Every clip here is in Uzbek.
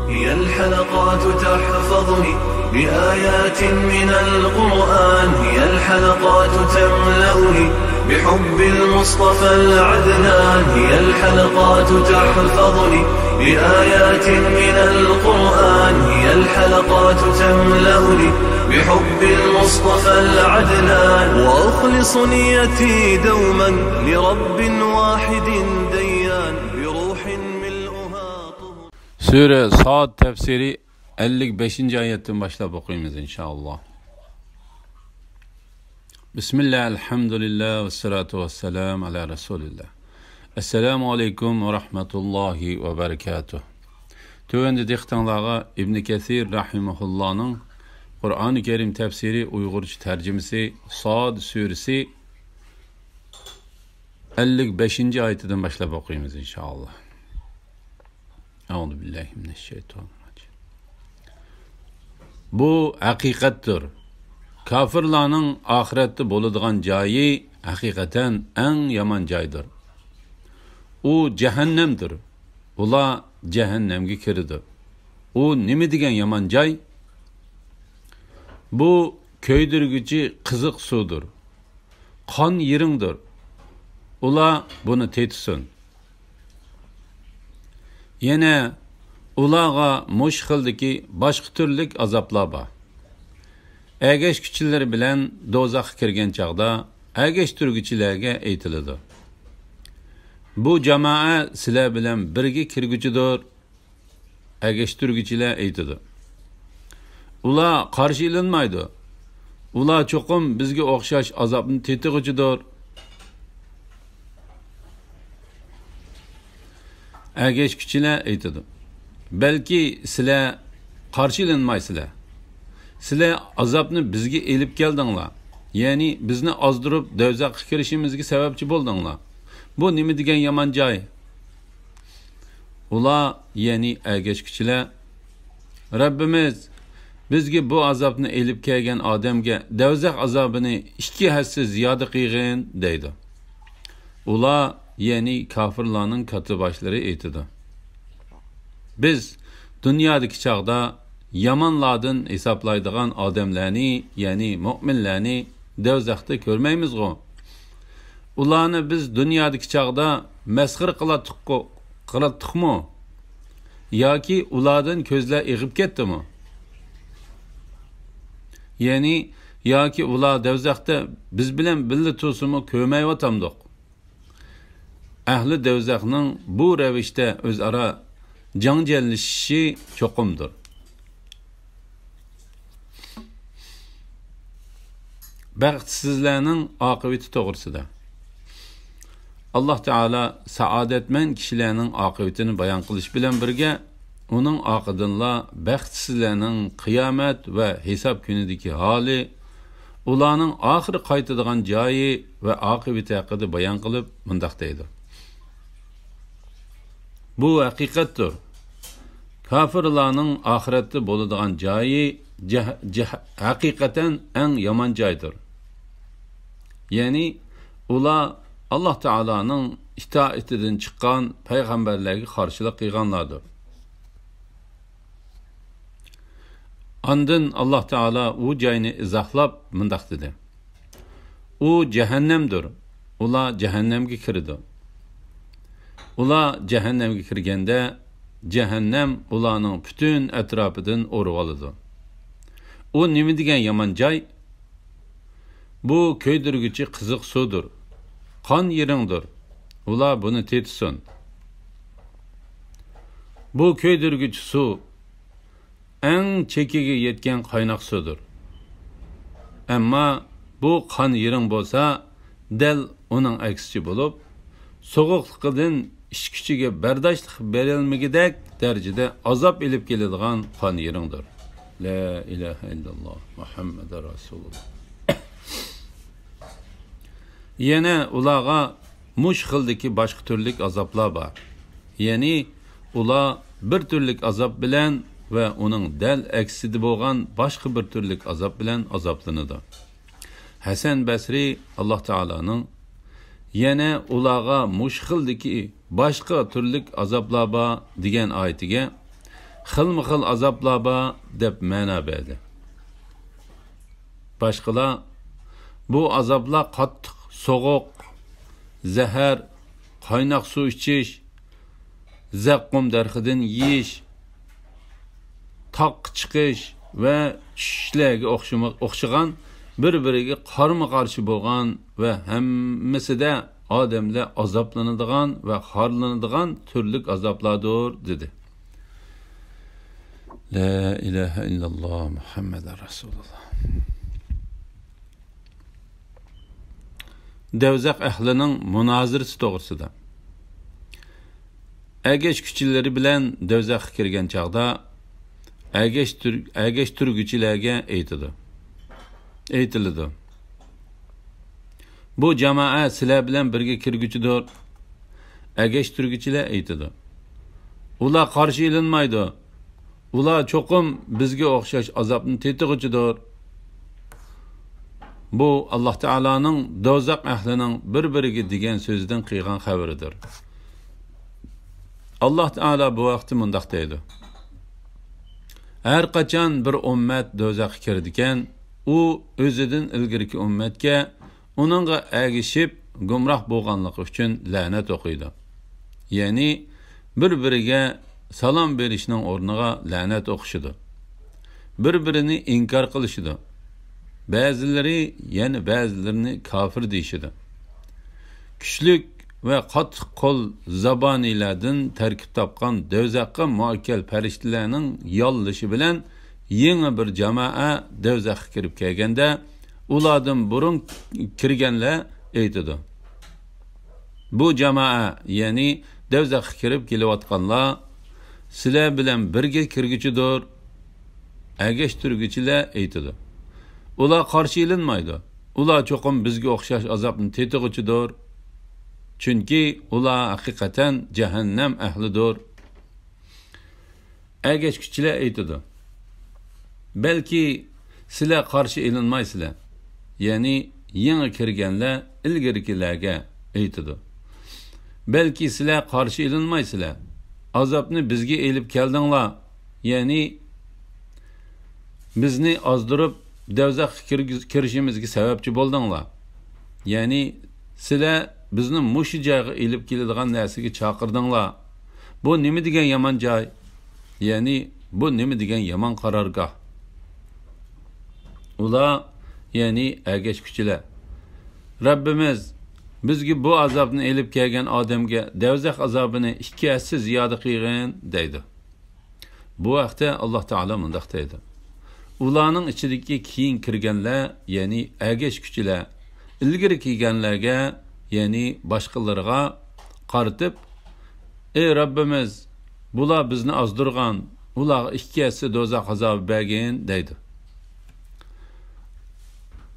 هي الحلقات تحفظني بآيات من القرآن، هي الحلقات تملأني بحب المصطفى العدنان، هي الحلقات تحفظني بآيات من القرآن، هي الحلقات تملأني بحب المصطفى العدنان، وأخلص نيتي دوما لرب واحد ديان بروح ملؤها طهور. Sure Saat tefsiri 55. ayetten başlayıp okuyayım inşallah. Bismillah, elhamdülillah ve salatu ve selam ala Resulillah. Esselamu aleyküm ve rahmetullahi ve berekatuh. Tövende diktanlağa İbn Kesir rahimahullah'ın Kur'an-ı Kerim tefsiri Uygurca tercümesi Sad suresi 55. ayetinden başlayıp okuyayım inşallah. Euzubillahimineşşeytanirracim. Bu hakikattir. Kafirlarning ahiretde bo'ladigan joyi hakikaten en yaman joydir. U cehennemdir. Ular cehennemga kirdi. U nima degan yaman joy? Bu köydirguchi qiziq suvdir. Qon yiringdir. Ular buni tetsin. Yana ularga mush xildagi boshqa turlik azoblar bor. Әгеш күчілер білән дозақ кірген чағда, әгеш түргічілерге әйтіледі. Бұ жамаа сілер білән бірге кіргічідір, әгеш түргічілер әйтеді. Ular qarşı ilinmaydı. Ular çoxum bizge oxşaş azabını tetigücüdür. Әгеш күчілер әйтеді. Belki sile qarşı ilinmaysılar. Sizler azabını bizge elip geldinler. Yani bizni azdırıp dövzak kirişimizge sebepçi boldunlar. Bu nimi degen yaman joy? Ular yani ergeç kişiler Rabbimiz bizge bu azabını elip kelgen adamge dövzak azabını iki hisse ziyade kıygın deydi. Ular yani kafirlarının katı başları eytidi. Biz dünyadaki çağda yamanlardan hesaplaydıgan adamlarni, yani müminlarni dövzakta görmeymiz go. Ularni biz dünyadaki çağda mesxir qılattık mı? Yoki ulardan közler eğip ketdi mi? Yani yoki ular dövzakta biz bilen birli tursumu ko'rmayyotamdiq. Ahli dövzakning bu ravishda o'zaro janjallashishi cho'qimdir. Baxtsizlarning oqibati to'g'risida Alloh taolo saodatmand kishilarning oqibatini bayon qilish bilan birga uning oqidanla baxtsizlarning qiyomat va hisob kunidagi holi, ularning oxiri qaytadigan joyi va oqibati haqida bayon qilib mundoq deydi. Bu haqiqatdir. Kafirlarning oxiratda bo'ladigan joyi hakikaten en yaman joydir. Yani ular Allah Teala'nın itaatinden çıkan peygamberlerine karşılık kılganlardır. Andın Allah Teala o joyni izohlab mundaq dedi. O cehennemdir. Ular cehennemge kirdi. Ular cehennemge kirgende cehennem ularning bütün etrafıdan o'rib oladi. O nima degan yaman joy? Bu köydirguchi qiziq suvdir. Qon yeringdir. Ular buni tetsin. Bu köydirguchi suv eng chekiga yetgan qaynoq suvdir. Ammo bu qon yering bo'lsa, dal uning aksichi bo'lib, so'g'uqligidan ish kuchiga bardoshlik berilmagidek darajada azob elib keladigan qon yeringdir. La ilahe illallah Muhammed Resulullah. Yana ularga mush xildagi boshqa turlik azoblar bor. Yani ular bir turlik azob bilan va uning dal aksida bo'lgan boshqa bir turlik azob bilan azoblanadi. Hasan Basri Alloh taolaning yana ularga mush xildagi boshqa turlik azoblar bor degan oyatiga xilma-xil azoblar bor deb ma'no berdi. Boshqalar bu azoblar qattiq so'g'uq, zahar, qaynoq suv ichish, zaqqum darxidan yeyish, toq chiqish va tushishlarga o'xshagan bir-biriga qarama-qarshi bo'lgan va hammasida odamlar azoblanadigan va xorlanadigan turli azoblardir dedi. La ilaha illalloh Muhammadur Rasululloh. Devzaq ahlining munozirasi to'g'risida. Agash kuchilari bilan devzaqqa kirgan chaqda agash turguchilarga aytiladi. Bu jamoa sizlar bilan birga kirguchidir. Agash turguchilar aytadi. Ular qarshi ilinmaydi. Ular cho'qim bizga o'xshash azobni tetig'ichidir. Bu Alloh taolaning dozaq ahlining bir-biriga degan so'zidan qilgan xabaridir. Alloh taolo bu vaqtda mundaq deydi. Har qachon bir ummat dozaqqa kirdikan, u o'zidan ilgirki ummatga uningga agishib gumroh bo'lganligi uchun la'nat o'qiydi. Ya'ni bir-biriga salom berishning o'rniga la'nat o'qishidi. Bir-birini inkor qilishidi. Ba'zilari yana ba'zilarini kafir deyishidi. Kuchlik va qattiq qo'l zabonilardan tarkib topgan dozaqqa muakkal farishtalarning yollishi bilan yangi bir jamoa dozaqqa kirib kelganda ulardan burun kirganlar aytadi. Bu jamoa, ya'ni dozaqqa kirib kelayotganlar sizlar bilan birga kirguchidir. Agash turguchilar aytadi. Ular qarshi ilinmaydi. Ular cho'qim bizga o'xshash azobni tetig'ichidir. Chunki ular haqiqatan jahannam ahlidir. Agash kuchlar aytadi. Balki sizlar qarshi ilinmaysizlar. Ya'ni yangi kirganlar ilgarikilarga aytadi. Balki sizlar qarshi ilinmaysizlar. Azobni bizga elib keldinglar. Ya'ni bizni ozdirib devzaqqa kirishimizga sababchi bo'ldinglar. Ya'ni sizlar bizni mushu joyga elib keladigan narsaga chaqirdinglar. Bu nima degan yomon joy? Ya'ni bu nima degan yomon qarorgoh? Ular, ya'ni agash kuchlar, Rabbimiz bizga bu azobni elib kelgan odamga devzaq azobini 2 asli ziyoda qilgin deydi. Bu vaqtda Alloh taolo mundaq deydi. Ularning ichidagi keyin kirganlar, ya'ni agash kuchlar, ilgari kelganlarga, ya'ni boshqalarga qaritib, ey Rabbimiz, bular bizni ozdirgan, ularga 2 asli dozaq azobi bergin deydi.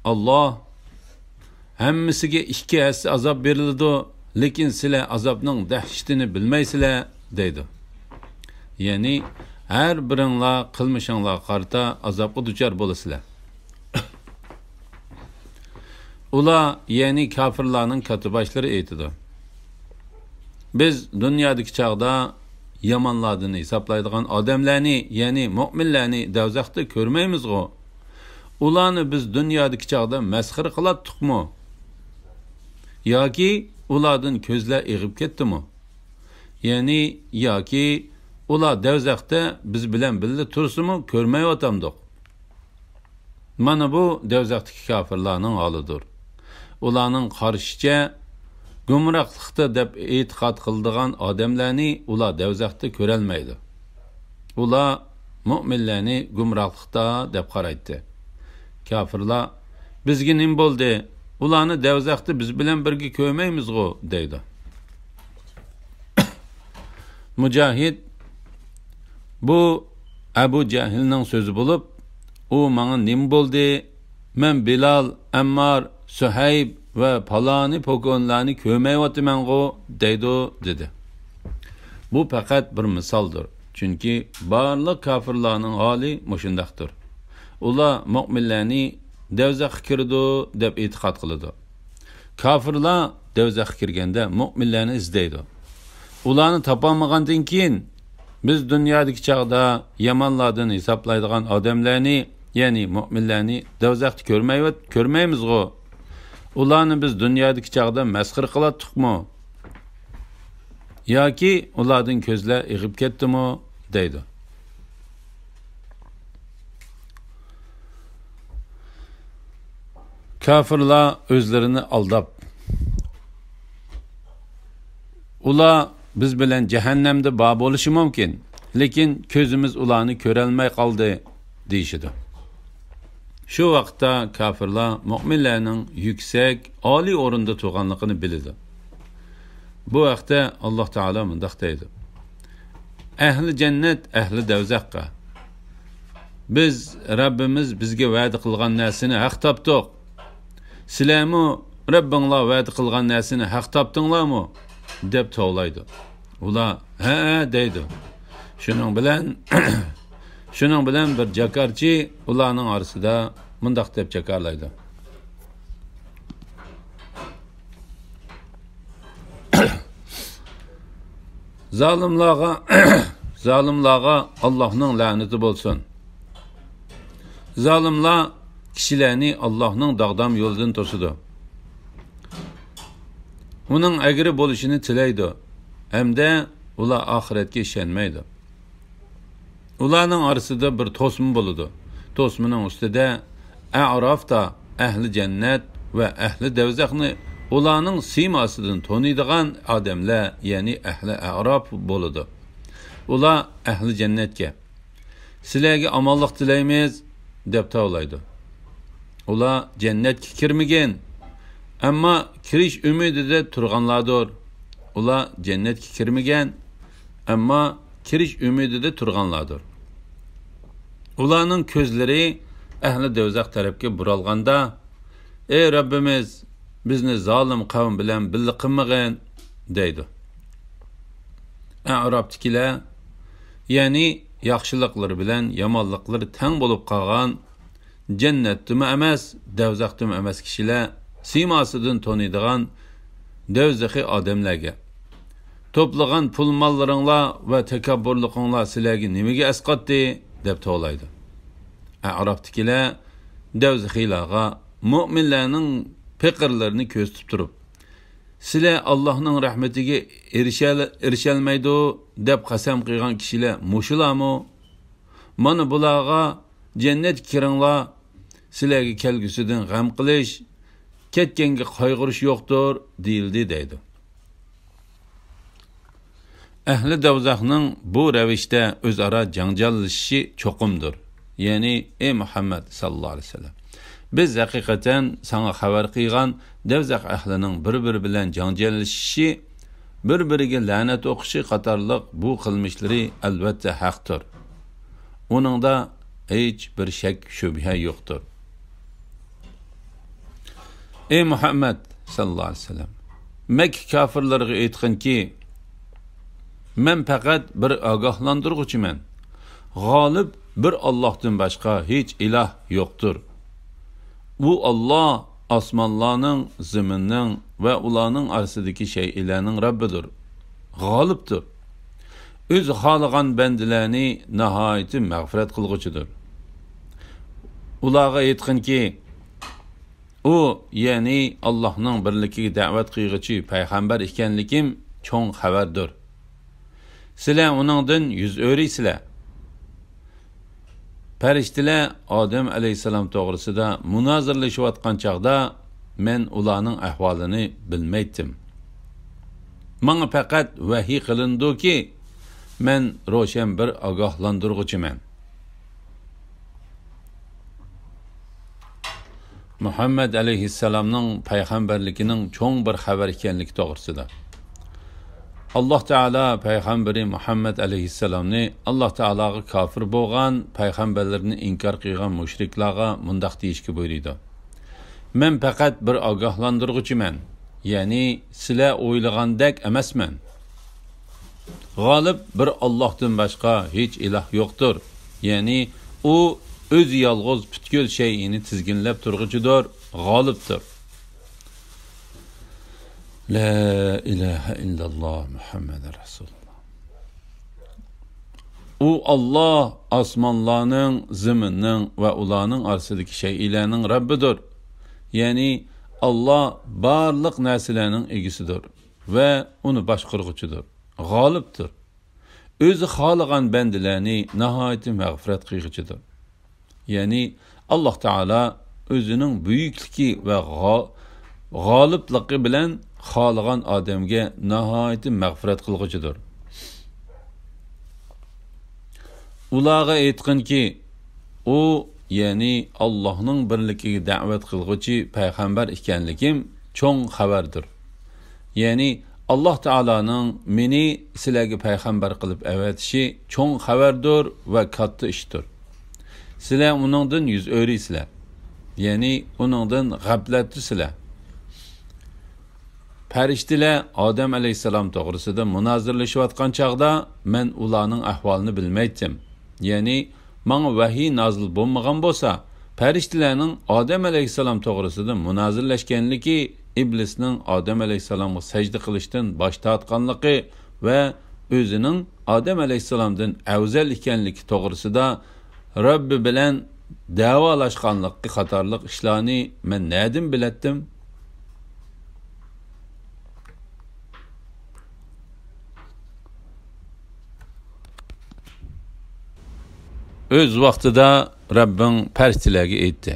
Allah hammasiga 2 asli azob berildi, lekin sizlar azobning dahshatini bilmaysizlar deydi. Ya'ni her biringlar qilmishinglar qarta azobga duchor bo'lasizlar. Ular, ya'ni kafirlarning katibashlari aytadi. Biz dunyodagi chaqda yomonlarni hisoblaydigan odamlarni, ya'ni mu'minlarni dozaqda ko'rmaymiz-ku. Ularni biz dunyodagi chaqda masxir qilatdikmi? Yoki ulardan ko'zlar eg'ib ketdimi? Ya'ni yoki ular dozaqda biz bilan birga tursimi ko'rmayotamdik. Mana bu dozaqdagi kafirlarning holidir. Ularning qarishicha gumrohlikda deb e'tiqod qildigan odamlarni ular dozaqda ko'rolmaydi. Ular mu'minlarni gumrohlikda deb qaraydi. Kafirlar bizga nim bo'ldi? Ularni dozaqda biz bilan birga ko'rmaymiz-ku deydi. Mujahid bu Abu Jahilning so'zi bo'lib, u menga nim bo'ldi? Men Bilal, Ammar, Suhayb va paloni pokonlarni ko'rmayotman-ku dedi. Bu faqat bir misoldir. Chunki barliq kafirlarning holi mushundaqdir. Ular mu'minlarni dozaqqa kirdi deb e'tiqod qiladi. Kafirlar dozaqqa kirganda mu'minlarni izlaydi. Ularni topolmagandan keyin Biz dünyadagi chaqda yamanlardan hesaplaydigan odamlarni, ya'ni mu'minlarni do'zaxda ko'rmaymiz-ku. Ularni biz dunyodagi chaqda masxir qilatdiqmi? Yoki ulardan ko'zlar ig'ib ketdimi, deydi. Kafirlar o'zlarini aldab, ular biz bilan jahannamda bor bo'lishi mumkin, lekin ko'zimiz ularni ko'rolmay qoldi deyishidi. Shu vaqtda kafirlar mu'minlarning yuksak, oliy o'rinda turganligini biladi. Bu vaqtda Alloh taolo mundaq deydi: Ahli jannat, ahli do'zaxqa biz Rabbimiz bizga va'da qilgan narsani haq topdik. Sizlarmi Rabbinglar va'da qilgan narsani haq topdinglarmi? deb to'g'laydi. Ular ha deydi. Shuning bilan bir jakarchi ularning orasida mundaq deb jakarlaydi: Zalimlarga Allohning la'nati bo'lsin. Zalimlar kishilarni Allohning dog'dam yo'lidan to'sidi. Uning agri bo'lishini tilaydi. Hamda ular oxiratga ishonmaydi. Ularning orasida bir to'sma bo'ladi. To'smaning ustida A'rofda ahli jannat va ahli do'zaxni ularning siymasidan taniydigan odamlar, ya'ni ahli A'rof bo'ladi. Ular ahli jannatga sizlarga omonlik tilaymiz deb tavlaydi. Ular jannatga kirmagan, ammo kirish umidida turganlardir. Ular jannatga kirmagan, ammo kirish umidida turganlardir. Ularning ko'zlari ahli do'zax tarafga buralganda, ey Rabbimiz, bizni zolim qavm bilan birga qilmagin deydi. A'robdagilar, ya'ni yaxshiliklari bilan yomonliklari teng bo'lib qolgan, jannatdimi emas, do'zaxdimi emas kishilar siymasidan taniydigan do'zaxiy odamlarga: to'plagan pul mollaringlar va takabburliqinglar sizlarga nimaga asqatdi deb to'g'laydi. A'robdagilar do'zaxiylarga mu'minlarning fikrlarini ko'zitib turib, sizlar Allohning rahmatiga erishalmaydi deb qasam qilgan kishilar mushularmi? Mana bularga jannatga kiringlar, sizlarga kelgusidan g'am qilish, ketganga qayg'urish yo'qdir deyildi deydi. Ahli do'zaxning bu ravishda o'zaro janjallashishi cho'qimdir. Ya'ni ey Muhammad sallallohu alayhi vasallam, biz haqiqatan sana xabar qilgan do'zax ahlining bir-biri bilan janjallashishi, bir-biriga la'nat o'qishi qatorliq bu qilmishlari albatta haqdir. Uningda hech bir shak shubha yo'qdir. Ey Muhammad sallallohu alayhi vasallam, Makka kafirlariga aytqinki, men faqat bir ogohlantiruvchiman. G'olib bir Allohdan boshqa hech iloh yo'qdir. Bu Alloh osmonlarning, zaminning va ularning orasidagi shaylarning Rabbidir. G'olibdir. O'z xohlagan bandalarni nihoyat mag'firat qilguchidir. Ularga aytqinki, u, ya'ni Allohning birligiga da'vat qilguchi payg'ambar ekanligim cho'ng xabardir. Sizlar uningdan yuz o'riysizlar. Farishtalar Odam alayhisalom to'g'risida munozirlashayotgan chaqda men ularning ahvolini bilmaydim. Menga faqat vahiy qilindiki, men ro'shan bir ogohlantiruvchiman. Muhammad alayhisalomning payg'ambarligining cho'ng bir xabar ekanligi to'g'risida. Alloh taolo payg'ambari Muhammad alayhisalomni Alloh taologa kofir bo'lgan, payg'ambarlarni inkor qilgan mushriklarga mundaq deyishga buyurdi: Men faqat bir ogohlantiruvchiman, ya'ni sizlar o'ylagandek emasman. G'olib bir Allohdan boshqa hech iloh yo'qdir. Ya'ni u o'zi yolg'iz butkul shay'ini tizginlab turg'uchidir, g'olibdir. La ilaha illalloh Muhammad Rasululloh. u Allah osmonlarning, zaminning va ularning orasidagi shaylarning Rabbidir. Ya'ni Allah barliq narsalarning egisidir va uni boshqaruvchidir, g'olibdir. O'zi xohlagan bandalarni nihoyat mag'firat qilguchidir. Ya'ni Alloh taolo o'zining buyukligi va g'olibligi bilan xohlagan odamga nihoyat mag'firat qilguchidir. Ularga aytqinki, u ya'ni Allohning birligiga da'vat qilguvchi payg'ambar ekanligim cho'ng xabardir. Ya'ni Alloh taoloning meni sizlarga payg'ambar qilib avatishi cho'ng xabardir va katta ishdir. Sizlar uningdan yuz o'risizlar. Ya'ni uningdan g'aflatdisizlar. Farishtalar Odam alayhisalom to'g'risida munozirlashayotgan chaqda men ularning ahvolini bilmaydim. Ya'ni menga vahiy nozil bo'lmagan bo'lsa, farishtalarning Odam alayhisalom to'g'risida munozirlashganligi iblisning Odam alayhisalomga sajda qilishdan bosh tortganligi va o'zining Odam alayhisalomdan afzal ekanligi to'g'risida Robbi bilan davolashganligi qatorliq ishlarni men nadim bilatdim. Öz vaqtida Rabbim farishtalarga aytdi: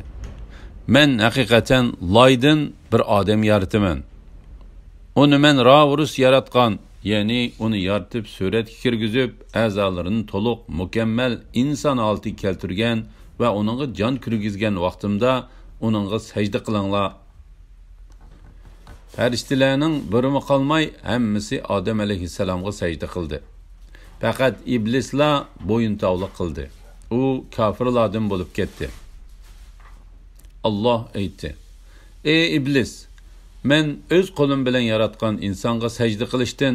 "Men haqiqatan loydan bir odam yarataman. Uni men ravurus yaratgan, ya'ni uni yaratib suratga kirgizib, a'zolarini to'liq mukammal inson holatiga keltirgan va uningga jon kirgizgan vaqtimda uningga sajda qilinglar." Farishtalarning birimi qolmay hammasi Odam alayhisalomga sajda qildi. Faqat iblislar bo'yintovlik qildi. U kafirlardan bo'lib ketdi. Allah aytdi: "Ey iblis, men öz qo'lim bilan yaratgan insonga sajda qilishdan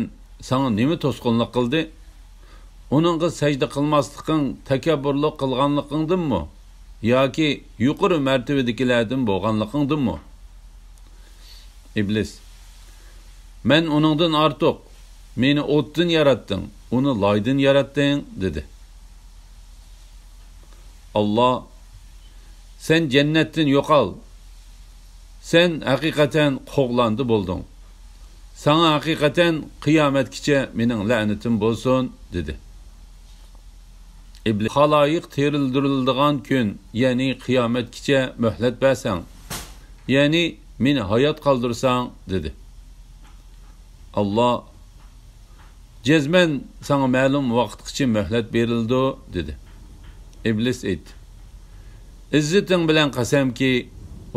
sana nima to'sqinlik qildi? Uningga sajda qilmaslikning takabburlik qilganligingdanmi yoki yuqori martabadagilardan bo'lganligingdanmi?" Iblis: "Men uningdan ortiq, meni o'tdan yaratding, uni loydan yaratding" dedi. Allah: "Sen cennettin yo'qol. Sen hakikaten qo'g'landi bo'lding. Sana hakikaten qiyomatgacha mening la'natim bo'lsin" dedi. İblis: "Xaloyiq terildirildigan kun, ya'ni qiyomatgacha muhlat bersang, ya'ni meni hayot qoldirsang" dedi. Allah: "Jazman sana ma'lum vaqtgacha muhlat berildi" dedi. İblis aytdi: "İzzeting bilan qasamki,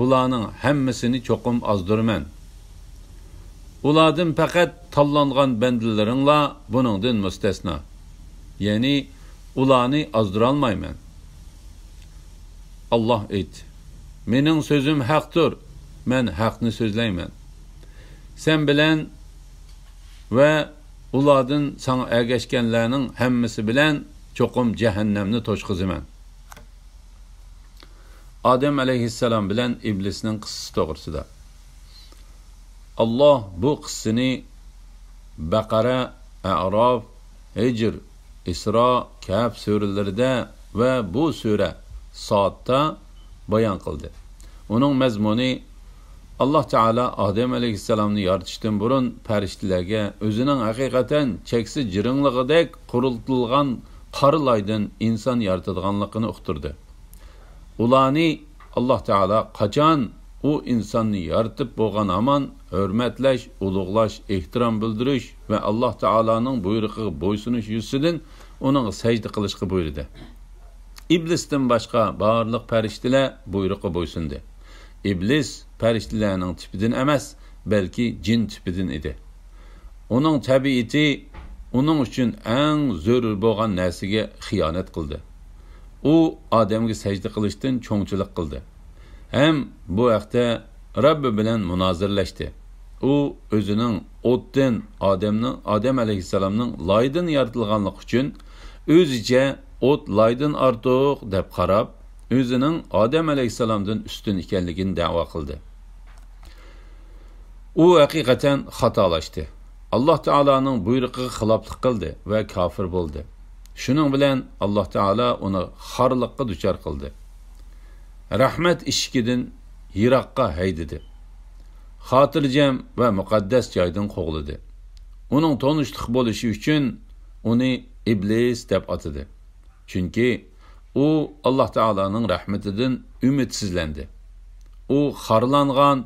ularning hammasini cho'qim ozdiraman. Ulardan faqat tanlangan bandalaringlar buningdan mustasno. Ya'ni ularni ozdira olmayman." Allah aytdi: "Mening so'zim haqdir. Men haqni so'zlayman. Sen bilan va ulardan sana ergashganlarning hammasi bilan cho'qim jahannamni to'shqizaman." Adem alayhissalom bilan iblisning qissasi to'g'risida. Allah bu qissani Baqara, A'rof, Hijr, Isro, Kahf suralarida va bu sura Sodda bayon qildi. Uning mazmuni Allah Taala Adem alayhissalomni yaratishdan burun farishtalarga o'zining haqiqatan cheksiz jiringligidek quriltilgan qarilaydan inson yaratadiganligini uqtirdi. Ularni Allah Taala qachon u insonni yaratib bo'lgan aman hurmatlash, ulug'lash, ehtirom bildirish va Allah Taolaning buyrug'iga bo'ysunish yuzidan uning sajda qilishga buyurdi. İblisdan boshqa barliq farishtalar buyrug'iga bo'ysundi. İblis farishtalarning tipidan emas, balki jin tipidan edi. Uning tabiati uning uchun eng zarur bo'lgan narsaga xiyonat qildi. U odamga sajda qilishdan cho'ngchilik qildi. Hem bu vaqtda Rabbi bilan munozirlashdi. U o'zining o'tdan Odam alayhissalomning loydan yaratilganligi uchun o'zicha o't loydan ortiq deb qarab, o'zining Odam alayhissalomdan ustun ekanligini da'vo qildi. U haqiqatan xatolashdi. Allah Taolaning buyrug'iga xiloflik qildi va kofir bo'ldi. Shuning bilan Alloh taolo uni xorliqqa duchor qildi. Rahmat ishikidan yiroqqa haydidi. Xotirjam va muqaddas joydan qo'g'lidi. Uning tonishliq bo'lishi uchun uni iblis deb atadi. Chunki u Alloh taoloning rahmatidan umidsizlandi. U xorlangan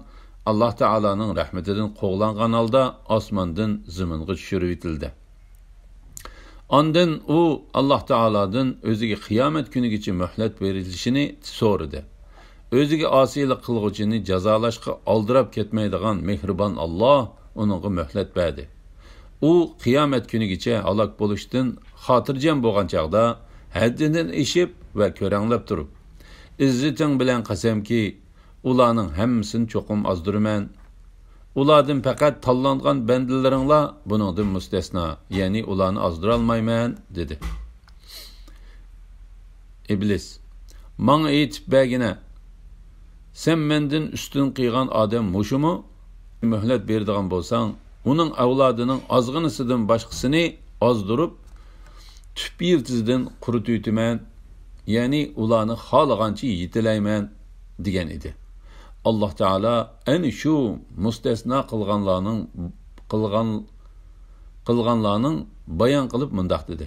Alloh taoloning rahmatidan qo'g'langan holda osmondan zaminga tushirib etildi. Ondan u Alloh taolodan o'ziga qiyomat kunigacha muhlat berilishini so'radi. O'ziga osiylik qilg'uvchini jazolashga oldirab ketmaydigan mehribon Alloh uningga muhlat berdi. U qiyomat kunigacha halok bo'lishdan xotirjam bo'lgan chaqda haddidan eshib va ko'ranglab turib, izziting bilan qasamki, ularning hammasini cho'qim ozdiraman. Ulardan faqat tanlangan bandalaringlar buningdan mustasno, ya'ni ularni ozdira olmayman dedi. İblis, "Manga aytib bergina, sen mendan ustun qilgan odam mushumu? Muhlat beradigan bo'lsang, uning avlodining ozg'inisidan boshqasini ozdirib, tüp yiltizdan quritib o'taman, ya'ni ularni xohlagancha yetilayman" degan edi. Alloh taolo ana shu mustasno qilganlarning bayon qilib mundaq dedi.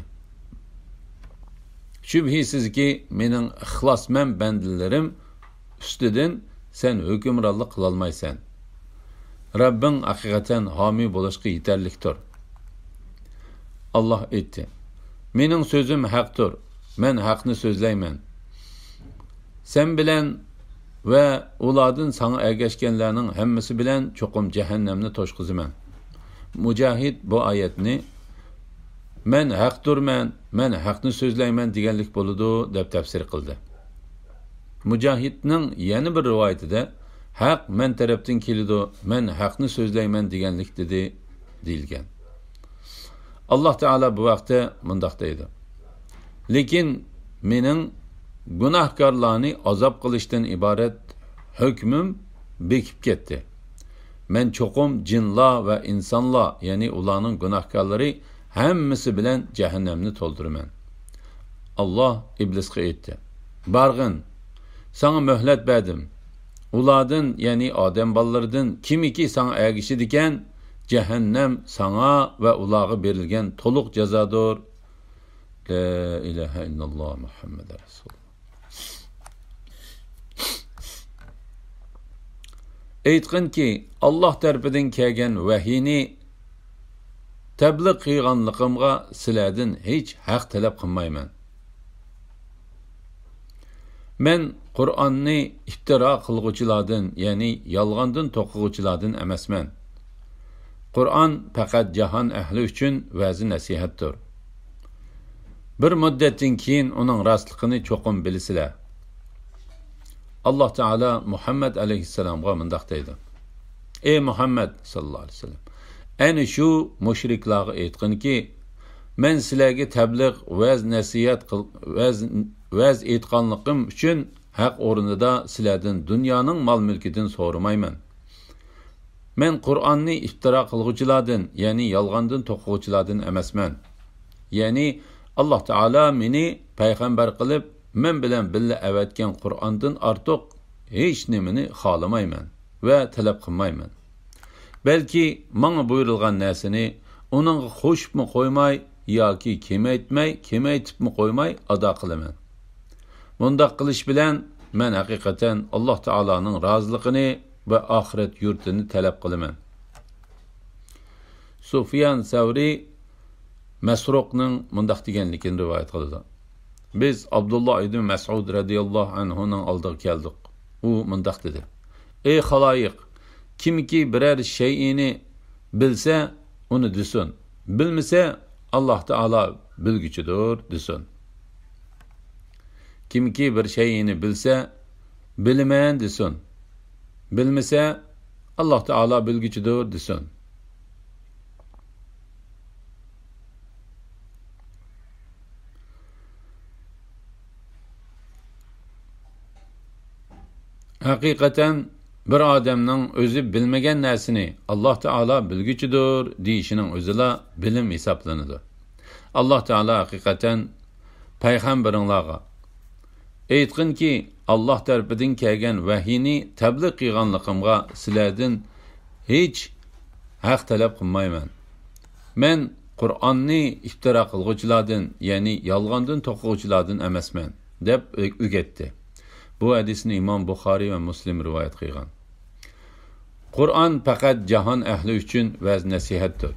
Shubhisizki mening ixlosman bandalarim ustidan sen hukmronlik qila olmaysan. Rabbing haqiqatan homiy bo'lishga yetarlikdir. Alloh aytdi: "Mening so'zim haqdir. Men haqni so'zlayman. Sen bilan ve ulardan sana ergashganlarning hammasi bilan cho'qim jahannamni to'shqizaman." Mujahid bu oyatni "Men haqdirman, men haqni so'zlayman" deganlik bo'ladi deb tafsir qildi. Mujahidning yana bir rivoyatida haq men tarafdan keladi, men haqni so'zlayman deganlik dedi deyilgan. Alloh taolo bu vaqtda mundaq deydi: "Lekin mening gunohkorlarni azob qilishdan iborat hukmim bekib ketdi. Men cho'qim jinlar va insonlar, ya'ni ularning gunohkorlari hammasi bilan jahannamni to'ldiraman." Alloh iblisga aytdi: "Barg'in, sana muhlat berdim. Ulardan, ya'ni odam bolalaridan kimiki sana ergishidi ekan, jahannam sana va ularga berilgan to'liq jazodir." La ilaha illalloh Muhammad Rasululloh. Aytqinki, Alloh tarafidan kelgan vahiyni tabliğ qilganligimga sizlardan hech haq talab qilmayman. Men Qur'onni iftiro qilguvchilardan, ya'ni yolg'ondan to'qig'uvchilardan emasman. Qur'on faqat jahon ahli uchun va'zi nasihatdir. Bir muddatdan keyin uning rostligini cho'qim bilasizlar. Alloh taolo Muhammad alayhissalomga mundaq deydi: "Ey Muhammad sallallohu alayhi vasallam, ana shu mushriklarga aytqinki, men sizlarga tabliğ, va'z, nasihat va'z aytganligim uchun haq o'rnida sizlardan dunyoning mol-mulkidan so'ramayman. Men Qur'onni iftiro qilguvchilardan, ya'ni yolg'ondan to'qig'uvchilardan emasman. Ya'ni Alloh taolo meni payg'ambar qilib, men bilan birga avatgan Qur'ondan ortiq hech nimani xohlamayman va talab qilmayman. Balki menga buyurilgan narsani uning qo'shibmi qo'ymay yoki kemaytibmi qo'ymay ado qilaman. Bundaq qilish bilan men haqiqatan Alloh taoloning roziligini va oxirat yurtini talab qilaman." Sufyan Savri Masruqning mundaq deganligini rivoyat qildi: "Biz Abdullah ibn Mas'ud radhiyallohu anhuning oldiga keldik. U mundaq dedi: Ey xaloyiq, kimki biror shay'ini bilsa, uni desin. Bilmasa, Alloh taolo bilguchidir desin. Kimki bir shay'ini bilsa, bilman desin. Bilmasa, Alloh taolo bilguchidir desin." Haqiqatan bir odamning o'zi bilmagan narsani Alloh taolo bilguchidir deyishining o'zila bilim hisoblanadi. Allah Teala hakikaten payg'ambaringlarga aytqinki, Allah tarafidan kelgan vahiyni tabliq qilganligimga sizlardan hech haq talab qilmayman. Men Qur'onni iftira qilguvchilardan, ya'ni yolg'ondan to'quvchilardan emasman, deb o'rgatdi. Bu hadisni Imom Buxoriy va Muslim rivoyat qilgan. Qur'on faqat jahon ahli uchun va'z nasihatdir.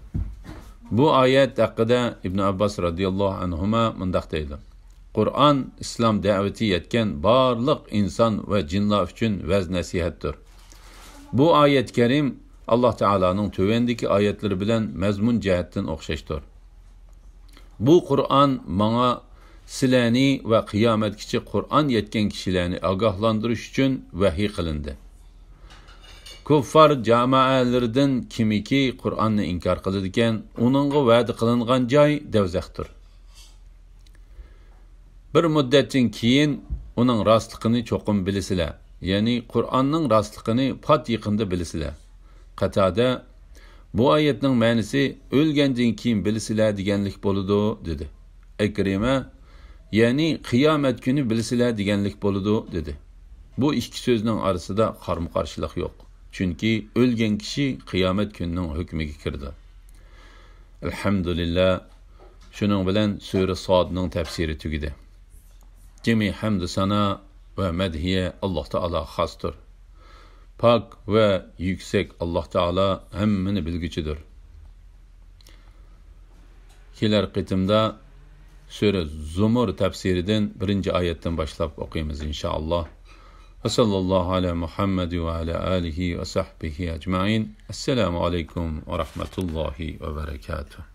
Bu oyat haqida Ibn Abbas radhiyallohu anhuma mundaq deydi: Qur'on islom da'vati yetgan barliq inson va jinlar uchun va'z nasihatdir. Bu oyat karim Allah Teala'nın tövendeki ayetleri bilen mezmun cihetten okşaştır. Bu Kur'an bana sileni ve kıyametkiçi Kur'an yetken kişilerini agahlandırış için vahiy kılındı. Kuffar camialerden kimiki Kur'an'ı inkar kılıdırken, onunla vaadi kılıngan cay devzektir. Bir müddetin keyin onun rastlıkını çokum bilisiler. Yani Kur'an'ın rastlıkını pat yıkında bilisiler. Qatada bu ayetning ma'nosi o'lgandan keyin bilsizlar deganlik bo'ladi dedi. Ikrima ya'ni qiyomat kuni bilsizlar deganlik bo'ladi dedi. Bu ikki so'zning orasida qarama-qarshilik yo'q. Chunki o'lgan kishi qiyomat kunining hukmiga kirdi. Alhamdulillah, shuning bilan sura Sodning tafsiri tugadi. Jami hamd sana va madhiya Alloh taolo xosdir. Pak ve yüksek Allah Teala hemmini bilgüçüdür. Kelar qitimda Sura Zumur tafsiridan 1-ayetten başlap okuyamiz inşallah. Ve sallallahu ala Muhammed ve ala alihi ve sahbihi ecmaîn. Esselamu aleyküm ve rahmetullahi ve berekatuhu.